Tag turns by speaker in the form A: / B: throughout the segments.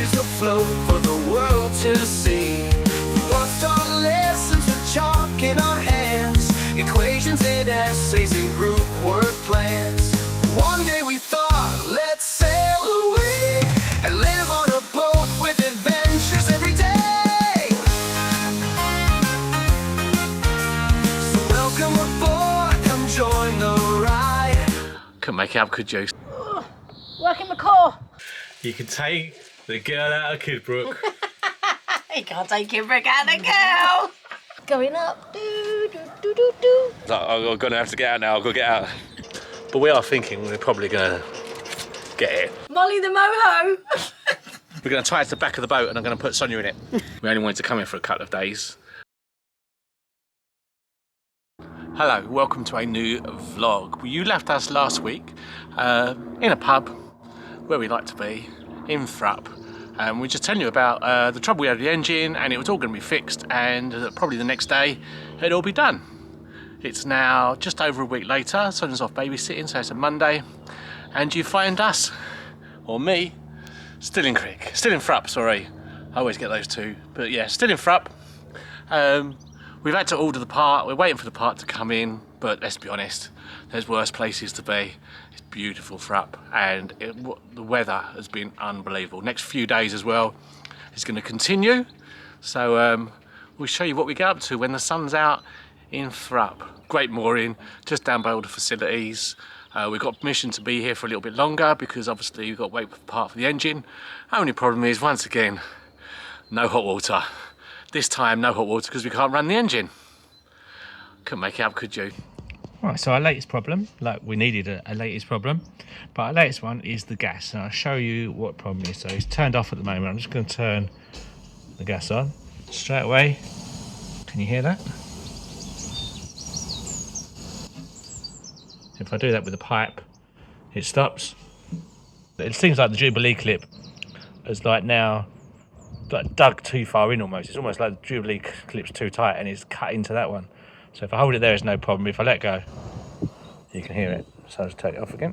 A: adventures afloat for the world to see. Lost our lessons with chalk in our hands, equations and essays and group work plans. One day we thought, let's sail away and live on a boat with adventures every day. So welcome aboard, come join the ride.
B: Couldn't make it up, could you?
C: Working the core.
B: You can take the girl out of Kidbrook.
C: You can't take Kidbrook out of the girl. Going up. Do, do, do, do, do.
B: I'm gonna have to get out now. I've got to get out. But we are thinking we're probably gonna get it.
C: Molly the moho.
B: We're gonna tie it to the back of the boat and I'm gonna put Sonia in it. We only wanted to come here for a couple of days. Hello, welcome to a new vlog. You left us last week in a pub where we like to be, in Thrupp. We're just telling you about the trouble we had with the engine, and it was all going to be fixed, and probably the next day it'd all be done. It's now just over a week later. Sonia's off babysitting, so it's a Monday, and you find us, or me, still in Thrupp, sorry. I always get those two, but yeah, still in Thrupp. We've had to order the part. We're waiting for the part to come in, but let's be honest, there's worse places to be. It's beautiful Thrupp, and the weather has been unbelievable. Next few days as well, it's going to continue. So we'll show you what we get up to when the sun's out in Thrupp. Great mooring, just down by all the facilities. We've got permission to be here for a little bit longer because obviously we've got to wait for the part for the engine. Only problem is, once again, no hot water. This time, no hot water because we can't run the engine. Couldn't make it up, could you? Right, so our latest problem, like we needed a latest problem, but our latest one is the gas. And I'll show you what problem is. So it's turned off at the moment. I'm just going to turn the gas on straight away. Can you hear that? If I do that with the pipe, it stops. It seems like the Jubilee clip has like now dug too far in almost. It's almost like the Jubilee clip's too tight and it's cut into that one. So if I hold it there, it's no problem. If I let go, you can hear it. So I'll just take it off again.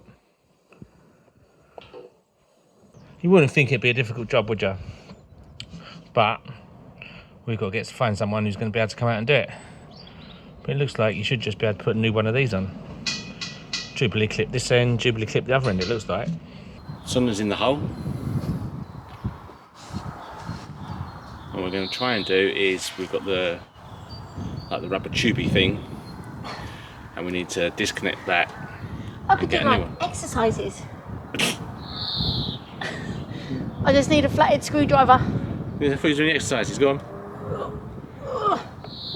B: You wouldn't think it'd be a difficult job, would you? But we've got to find someone who's going to be able to come out and do it. But it looks like you should just be able to put a new one of these on. Jubilee clip this end, Jubilee clip the other end, it looks like. Sonia's in the hole. What we're going to try and do is, we've got the rubber tubey thing, and we need to disconnect that.
C: I could do like exercises. I just need a flathead screwdriver.
B: Yeah, who's doing the exercises? Go on.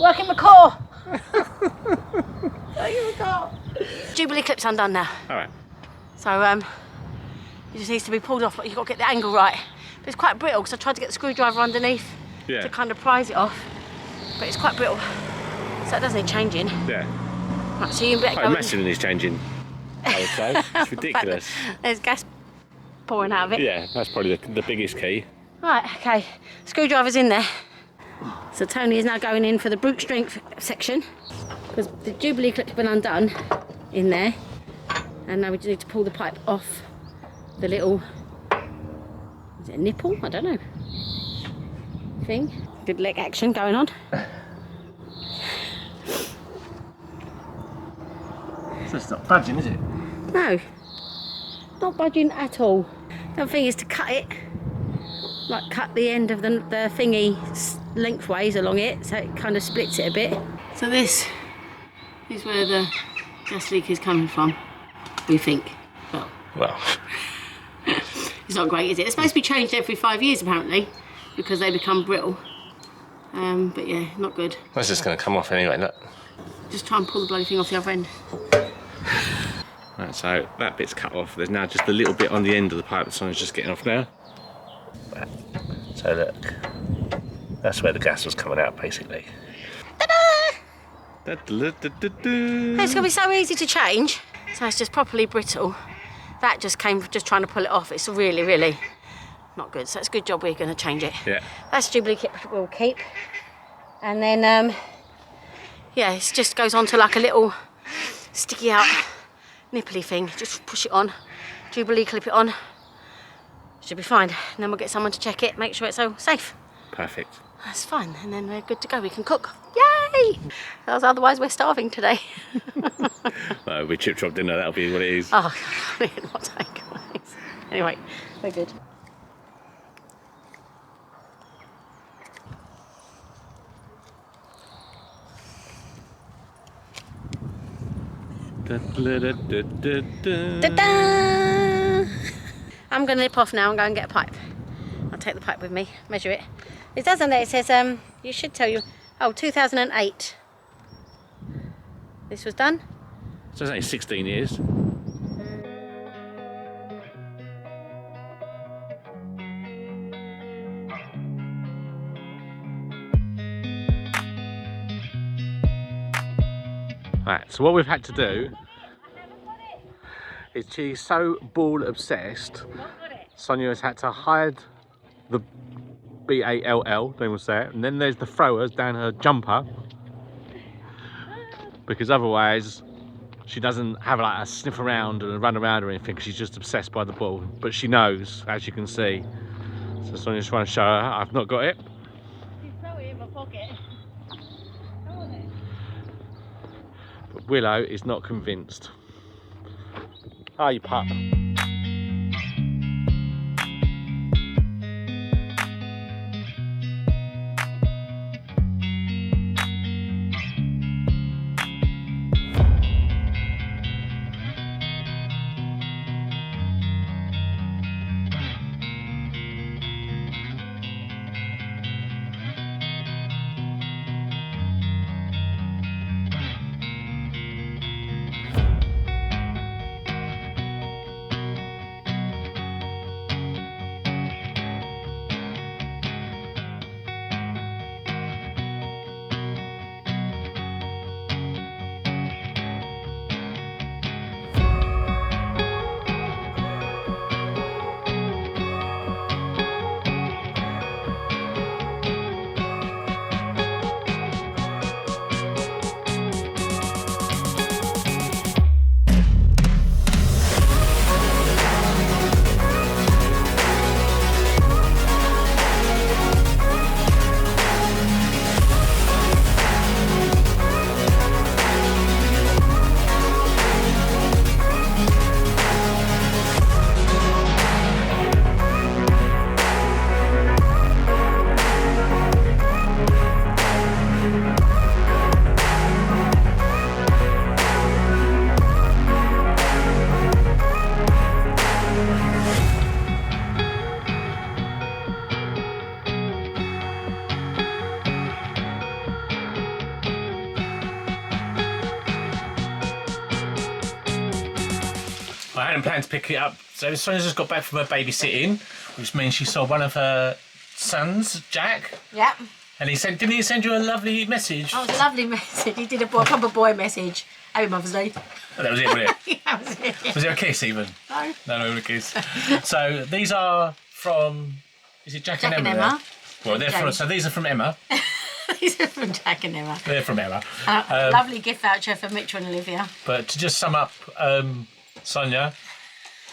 C: Working the core. Working the core. Jubilee clip's undone now.
B: All right.
C: So it just needs to be pulled off, but you've got to get the angle right. But it's quite brittle because I tried to get the screwdriver underneath to kind of prise it off, but it's quite brittle, so it does need changing.
B: Yeah.
C: Right, so you better go.
B: Massive needs changing, I would say. It's ridiculous.
C: There's gas pouring out of it.
B: Yeah, that's probably the biggest key.
C: Right, okay. Screwdriver's in there. So Tony is now going in for the brute strength section because the Jubilee clip's been undone in there, and now we just need to pull the pipe off the little, is it a nipple? I don't know. Thing. Good leg action going on.
B: So it's not budging, is it?
C: No, not budging at all. The thing is to cut it, like cut the end of the thingy lengthways along it, so it kind of splits it a bit. So this is where the gas leak is coming from, we think. Well. It's not great, is it? It's supposed to be changed every 5 years apparently, because they become brittle. But yeah, not good.
B: That's just going to come off anyway, look.
C: Just try and pull the bloody thing off the other end.
B: Right, so that bit's cut off. There's now just a little bit on the end of the pipe that Sonia's just getting off now. So look, that's where the gas was coming out basically.
C: It's going to be so easy to change. So it's just properly brittle. That just came just trying to pull it off. It's really, really not good. So it's a good job we're going to change it.
B: Yeah.
C: That's Jubilee clip we'll keep. And then, yeah, it just goes on to like a little sticky out nipply thing. Just push it on. Jubilee clip it on. Should be fine. And then we'll get someone to check it, make sure it's all safe.
B: Perfect.
C: That's fine. And then we're good to go. We can cook. Yay! Because otherwise we're starving today.
B: Well, we chip chop dinner, that'll be what it is.
C: Oh, what takeaways. Anyway, we're good. Ta-da! I'm going to nip off now and go and get a pipe. I'll take the pipe with me, measure it. It does on there, it says, you should tell you, oh, 2008. This was done?
B: So it's only 16 years. Right, so what we've had to do is she's so ball obsessed, Sonia has had to hide the BALL, don't even say it, and then there's the throwers down her jumper, because otherwise she doesn't have like a sniff around and run around or anything, because she's just obsessed by the ball. But she knows, as you can see. So Sonia's trying to show her I've not got it.
C: You throw it in my pocket.
B: But Willow is not convinced. Ah, you pup. I hadn't planned to pick it up, so Sonia's just got back from her babysitting, which means she saw one of her sons, Jack.
C: Yep.
B: And he sent, didn't he send you a lovely message?
C: Oh, it was a lovely message. He did a proper boy message. Happy Mother's Day.
B: Oh, that was it, wasn't it?
C: Yeah, that was it.
B: Was there a kiss even?
C: No.
B: No, a kiss. So these are from, is it Jack and Emma?
C: Emma.
B: Well, they're from, so these are from Emma.
C: These are from Jack and Emma.
B: They're from Emma.
C: Lovely gift voucher for Mitchell and Olivia.
B: But to just sum up, Sonia,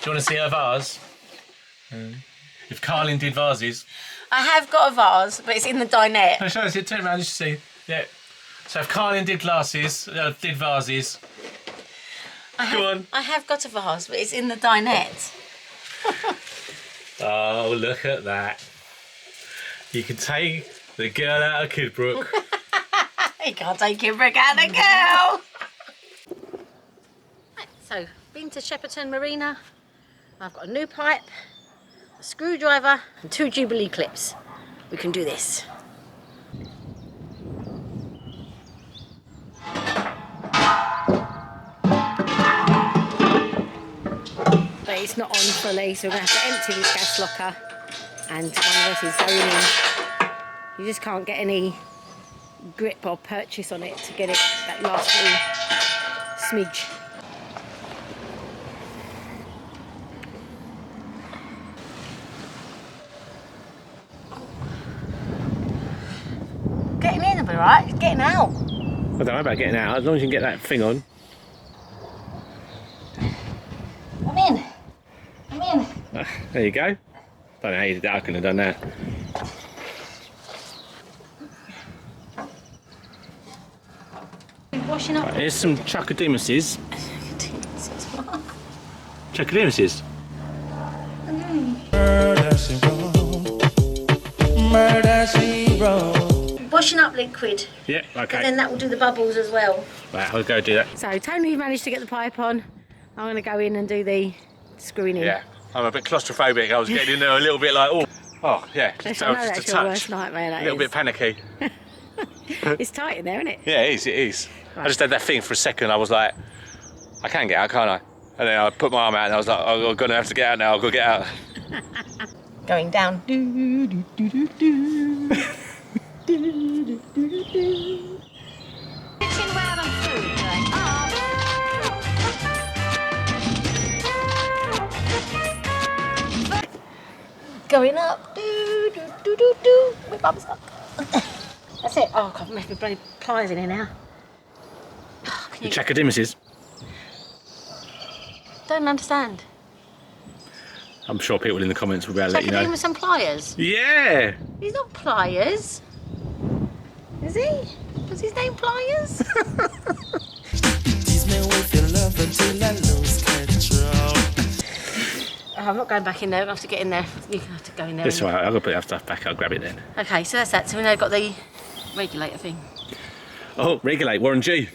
B: do you want to see her vase? If Carlin did vases.
C: I have got a vase, but it's in the dinette.
B: No, show us it. Turn around, just see. Yeah. So if Carlin did glasses, did vases. Go on.
C: I have got a vase, but it's in the dinette.
B: Oh, look at that. You can take the girl out of Kidbrook.
C: You can't take Kidbrook out of the girl. Right, so, been to Shepperton Marina. I've got a new pipe, a screwdriver and 2 Jubilee clips. We can do this. But it's not on fully, so we're going to have to empty this gas locker and one of us is zoning. You just can't get any grip or purchase on it to get it that last little smidge. Getting in a bit, right? It's getting out.
B: I don't know about getting out, as long as you can get that thing on.
C: I'm in. I'm in.
B: There you go. Don't know how you did that, I couldn't have done that.
C: Washing up.
B: Right, here's some Chuckademuses. Chuckademuses?
C: Washing up liquid.
B: Yeah, okay.
C: And then that will do the bubbles as well.
B: Right, I'll go do that.
C: So Tony managed to get the pipe on. I'm going to go in and do the screwing in.
B: Yeah, I'm a bit claustrophobic. I was getting in there a little bit like, oh yeah, just,
C: I know
B: just
C: that's
B: a
C: your
B: touch.
C: worst nightmare, that
B: A little
C: is.
B: bit panicky.
C: It's tight in there, isn't it?
B: Yeah, it is, it is.
C: Right.
B: I just had that thing for a second. I was like, I can get out, can't I? And then I put my arm out and I was like, I'm going to have to get out now. I've got to get out.
C: Going down. Going up. With bubbles up. That's it. Oh, God, I've bloody pliers in here now.
B: The Chuckademuses.
C: Don't understand.
B: I'm sure people in the comments will be able to let you
C: Check it in
B: know.
C: with some pliers.
B: Yeah!
C: He's not Pliers. Is he? Was his name Pliers?
A: Tease me with your love until I lose control.
C: Oh, I'm not going back in there. I have to get in there. You have to go in there.
B: It's alright, I've got to put that stuff back. I'll grab it then.
C: Okay, so that's that. So we now got the regulator thing.
B: Oh, regulate, Warren G.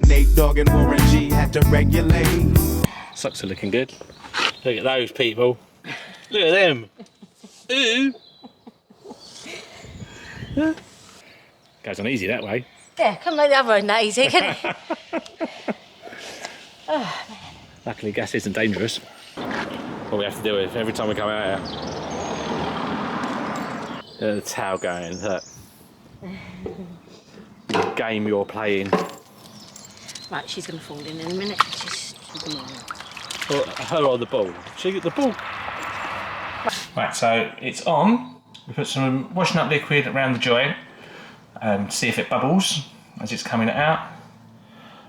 A: Nate Dogg and Warren G had to regulate.
B: Socks are looking good. Look at those people. Look at them. Ooh. Goes on easy that way.
C: Yeah, couldn't make the other one that easy, can it? Oh, man.
B: Luckily gas isn't dangerous. What we have to do is every time we come out here. The towel going, look. The game you're playing.
C: Right, she's going to fall in a minute.
B: Or her or the ball. She get the ball. Right, so it's on. We put some washing up liquid around the joint and see if it bubbles as it's coming out.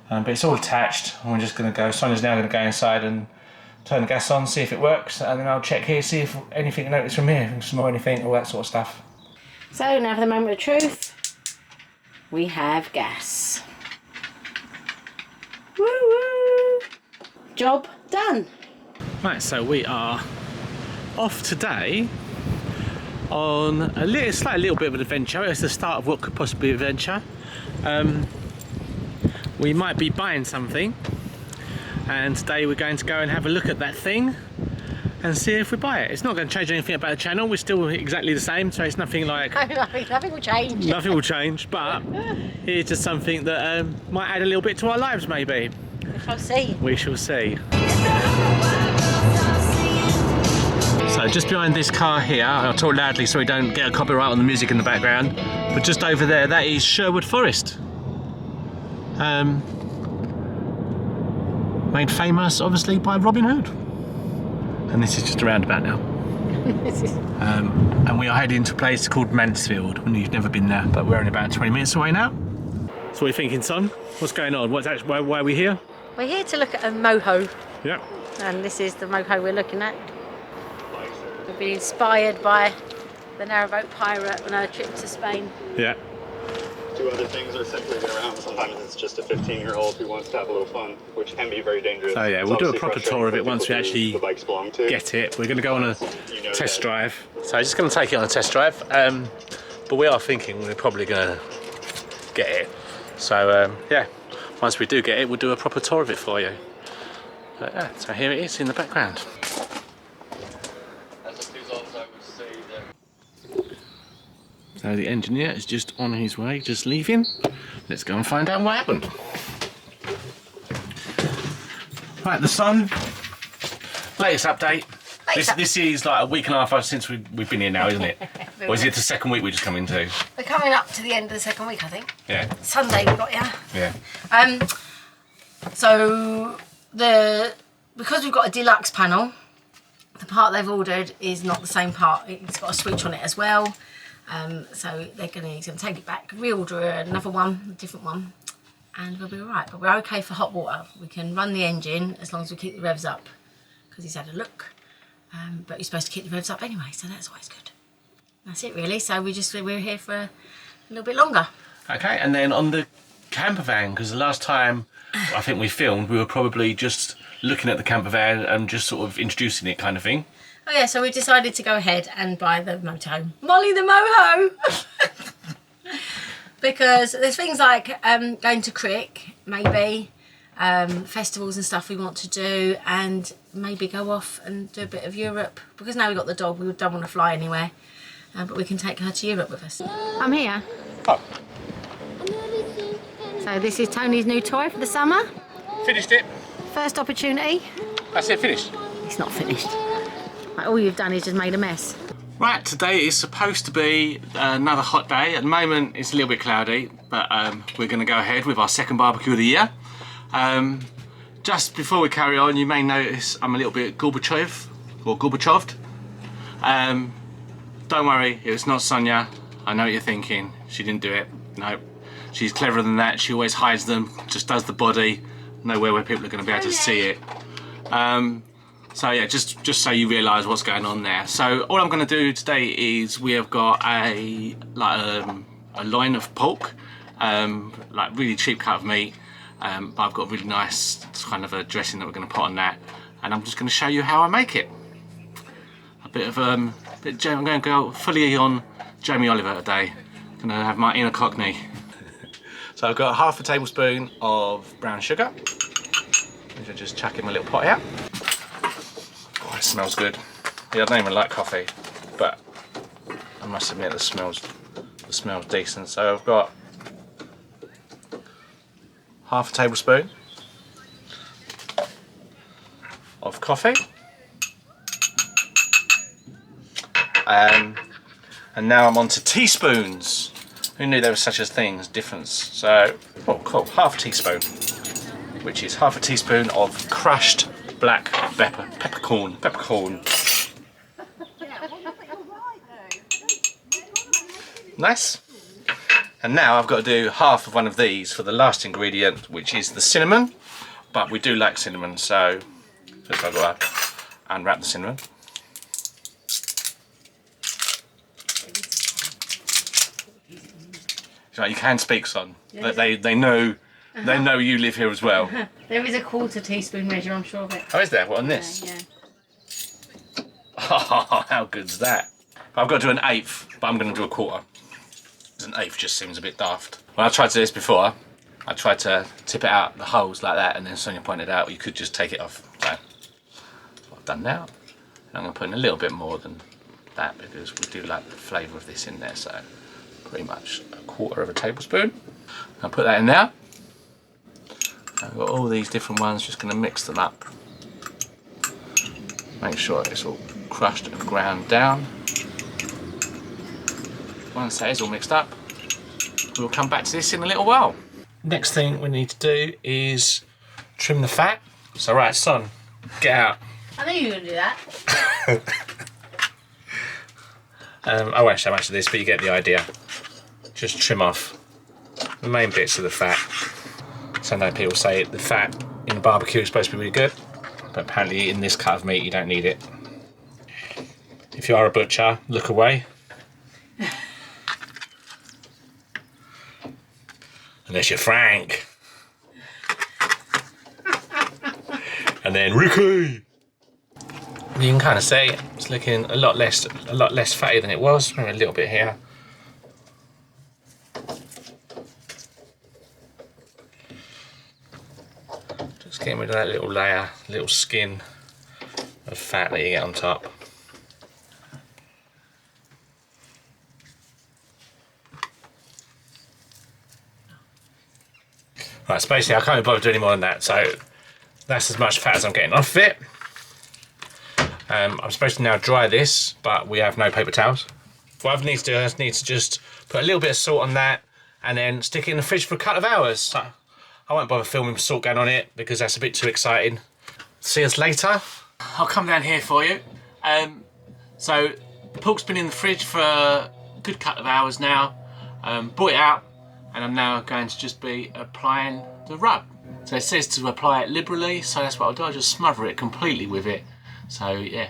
B: But it's all attached. And we're just going to go. Sonia's now going to go inside and turn the gas on, see if it works, and then I'll check here, see if anything noticed from here, if we can smell anything, all that sort of stuff.
C: So now for the moment of truth. We have gas. Woo woo! Job done.
B: Right, so we are off today on a little bit of an adventure. It's the start of what could possibly be an adventure. We might be buying something, and today we're going to go and have a look at that thing and see if we buy it. It's not going to change anything about the channel. We're still exactly the same, so it's nothing like...
C: Nothing will change.
B: Nothing will change, but it's just something that might add a little bit to our lives, maybe.
C: We shall see.
B: We shall see. So just behind this car here, I'll talk loudly so we don't get a copyright on the music in the background, but just over there, that is Sherwood Forest. Made famous, obviously, by Robin Hood. And this is just a roundabout now. And we are heading to a place called Mansfield, and you've never been there, but we're only about 20 minutes away now. So what are you thinking, son? What's going on? Why are we here?
C: We're here to look at a moho,
B: Yeah.
C: and this is the moho we're looking at. We've been inspired by the Narrowboat pirate on our trip to Spain.
B: Yeah.
D: Two other things are simply been around. Sometimes it's just a 15-year-old who wants to have a little fun, which can be very dangerous.
B: Oh yeah,
D: It's
B: we'll do a
D: obviously
B: proper tour of it
D: frustrating for
B: once we
D: people
B: actually
D: the bikes belong to.
B: get it. We're going to go on a
D: You know
B: test
D: that-
B: drive. So I'm just going to take it on a test drive, but we are thinking we're probably going to get it. So yeah, once we do get it, we'll do a proper tour of it for you. But, yeah, so here it is in the background. So the engineer is just on his way, just leaving. Let's go and find out what happened. Right, the sun. Latest update. This is like a week and a half since we've been here now, isn't it? Or is it the second week we just come into?
C: We're coming up to the end of the second week, I think.
B: Yeah.
C: Sunday we got here.
B: Yeah.
C: So because we've got a deluxe panel, the part they've ordered is not the same part. It's got a switch on it as well. So he's going to take it back, reorder another one, a different one, and we'll be all right. But we're okay for hot water. We can run the engine as long as we keep the revs up, because he's had a look. but you're supposed to keep the revs up anyway, so that's always good. That's it really, so we're here for a little bit longer.
B: Okay, and then on the camper van, because the last time I think we filmed, we were probably just looking at the camper van and just sort of introducing it kind of thing.
C: Oh yeah, so we decided to go ahead and buy the motorhome. Molly the moho! Because there's things like going to Crick, maybe, festivals and stuff we want to do, and maybe go off and do a bit of Europe. Because now we've got the dog, we don't want to fly anywhere, but we can take her to Europe with us. I'm here.
B: Oh.
C: So this is Tony's new toy for the summer.
B: Finished it.
C: First opportunity.
B: That's it, finished.
C: It's not finished. Like, all you've done is just made a mess.
B: Right, today is supposed to be another hot day. At the moment it's a little bit cloudy, but we're going to go ahead with our second barbecue of the year. Just before we carry on, you may notice I'm a little bit Gorbacheved. Don't worry, it was not Sonia. I know what you're thinking. She didn't do it. No, she's cleverer than that. She always hides them, just does the body, nowhere where people are going to be able to see it. So yeah, just so you realise what's going on there. So all I'm going to do today is we have got a loin of pork, like really cheap cut of meat, but I've got a really nice kind of a dressing that we're going to put on that, and I'm just going to show you how I make it. A bit of I'm going to go fully on Jamie Oliver today. I'm going to have my inner Cockney. So I've got half a tablespoon of brown sugar, which I just chuck in my little pot out. Oh, it smells good. Yeah, I don't even like coffee, but I must admit the smells decent. So I've got half a tablespoon of coffee, and now I'm on to teaspoons. Who knew there was such a thing as difference? So, oh cool, half a teaspoon, which is half a teaspoon of crushed black peppercorn. Nice. And now I've got to do half of one of these for the last ingredient, which is the cinnamon. But we do like cinnamon, so first I've got to unwrap the cinnamon. So you can speak, son. They know. They know you live here as well.
C: There is a quarter teaspoon measure, I'm sure of it.
B: Oh, is there? What, on this?
C: Yeah.
B: Oh, how good's that? I've got to do an eighth, but I'm going to do a quarter. An eighth just seems a bit daft. When I tried to do this before, I tried to tip it out the holes like that, and then Sonia pointed out you could just take it off. So that's what I've done now. And I'm going to put in a little bit more than that because we do like the flavour of this in there. So pretty much a quarter of a tablespoon. I'll put that in there. I've got all these different ones, just going to mix them up. Make sure it's all crushed and ground down. Once that is all mixed up, we'll come back to this in a little while. Next thing we need to do is trim the fat. So right, son, get out.
C: I knew you were going to do that.
B: I won't show much of this, but you get the idea. Just trim off the main bits of the fat. So I know people say the fat in barbecue is supposed to be really good, but apparently in this cut of meat you don't need it. If you are a butcher, look away. Unless you're Frank. And then Ricky. You can kind of see it's looking a lot less fatty than it was. Maybe a little bit here. Just getting rid of that little layer, little skin of fat that you get on top. Right, so basically I can't be bothered doing any more than that, so that's as much fat as I'm getting off of it. I'm supposed to now dry this, but we have no paper towels. What I need to do is just put a little bit of salt on that and then stick it in the fridge for a couple of hours. So I won't bother filming with salt going on it because that's a bit too exciting. See us later. I'll come down here for you. So the pork's been in the fridge for a good couple of hours now. Brought it out. And I'm now going to just be applying the rub. So it says to apply it liberally, so that's what I'll do. I'll just smother it completely with it. So yeah,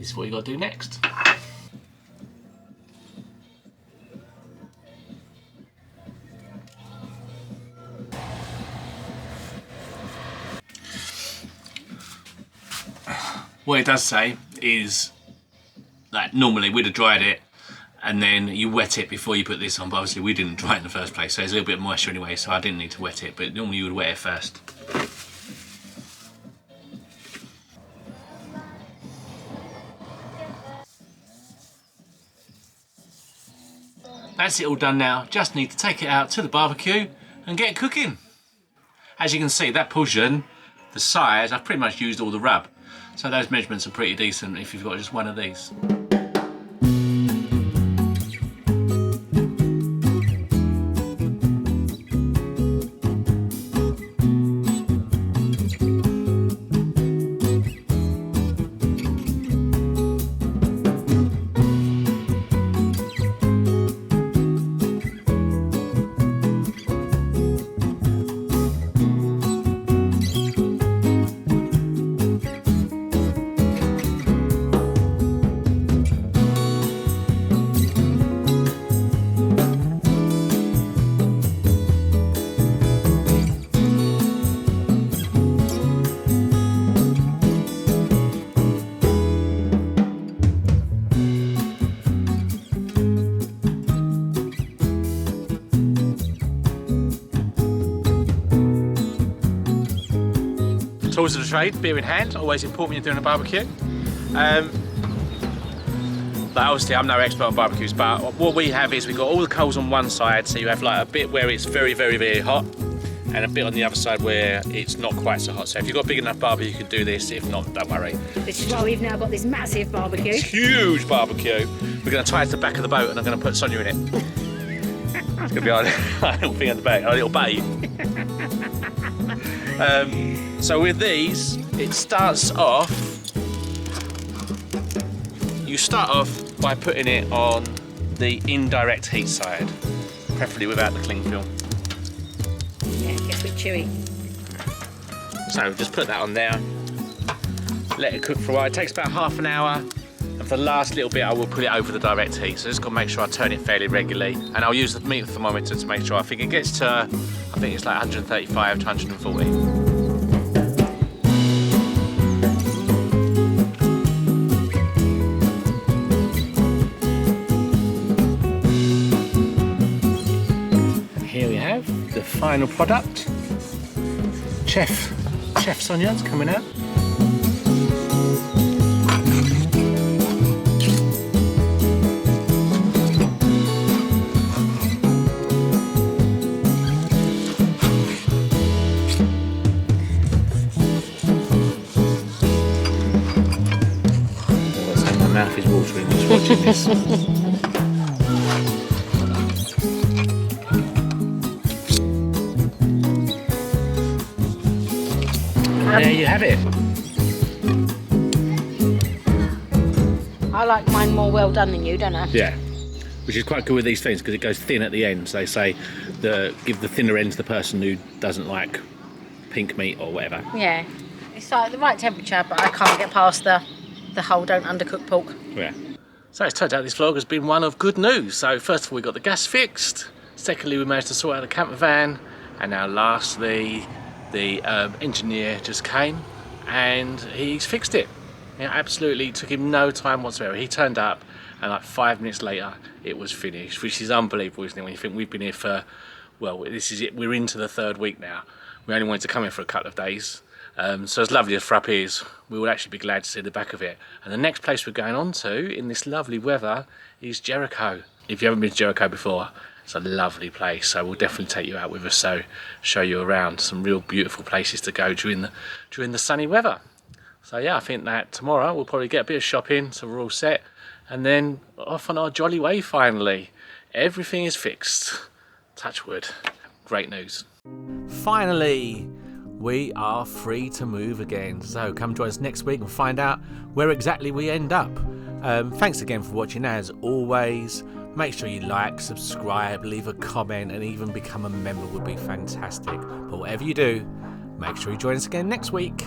B: this is what you got to do next. What it does say is that normally we'd have dried it and then you wet it before you put this on, but obviously we didn't dry it in the first place, so there's a little bit of moisture anyway, so I didn't need to wet it, but normally you would wet it first. That's it all done now, just need to take it out to the barbecue and get it cooking. As you can see, that portion, the size, I've pretty much used all the rub. So those measurements are pretty decent if you've got just one of these. Tools of the trade, beer in hand, always important when you're doing a barbecue. Like obviously I'm no expert on barbecues, but what we have is we've got all the coals on one side, so you have like a bit where it's very, very, very hot, and a bit on the other side where it's not quite so hot. So if you've got a big enough barbecue, you can do this. If not, don't worry.
C: This is why we've now got this massive barbecue.
B: It's huge barbecue. We're going to tie it to the back of the boat and I'm going to put Sonia in it. It's going to be our little thing at the back, our little bait. So with these, it starts off, you start off by putting it on the indirect heat side, preferably without the cling film.
C: Yeah, it gets a bit chewy.
B: So just put that on there, let it cook for a while. It takes about half an hour, and for the last little bit I will put it over the direct heat. So just got to make sure I turn it fairly regularly, and I'll use the meat thermometer to make sure. I think it gets to, I think it's like 135 to 140. The final product. Chef Sonia's coming out. My mouth is watering just watching this. There you have it.
C: I like mine more well done than you, don't I?
B: Yeah, which is quite good with these things because it goes thin at the end. So they say give the thinner end to the person who doesn't like pink meat or whatever.
C: Yeah, it's like the right temperature, but I can't get past the whole don't undercook pork.
B: Yeah. So it's turned out this vlog has been one of good news. So first of all, we got the gas fixed. Secondly, we managed to sort out the camper van, and now lastly, the engineer just came and he's fixed it. It absolutely took him no time whatsoever. He turned up and like 5 minutes later it was finished, which is unbelievable, isn't it, when you think we've been here for, well, this is it, we're into the 3rd week now. We only wanted to come here for a couple of days. So as lovely as Thrupp is, we would actually be glad to see the back of it. And the next place we're going on to in this lovely weather is Jericho. If you haven't been to Jericho before, it's a lovely place, so we'll definitely take you out with us, so show you around some real beautiful places to go during the sunny weather. So yeah, I think that tomorrow we'll probably get a bit of shopping, so we're all set, and then off on our jolly way finally. Everything is fixed. Touch wood. Great news. Finally, we are free to move again, so come join us next week and find out where exactly we end up. Thanks again for watching as always. Make sure you like, subscribe, leave a comment, and even become a member would be fantastic. But whatever you do, make sure you join us again next week.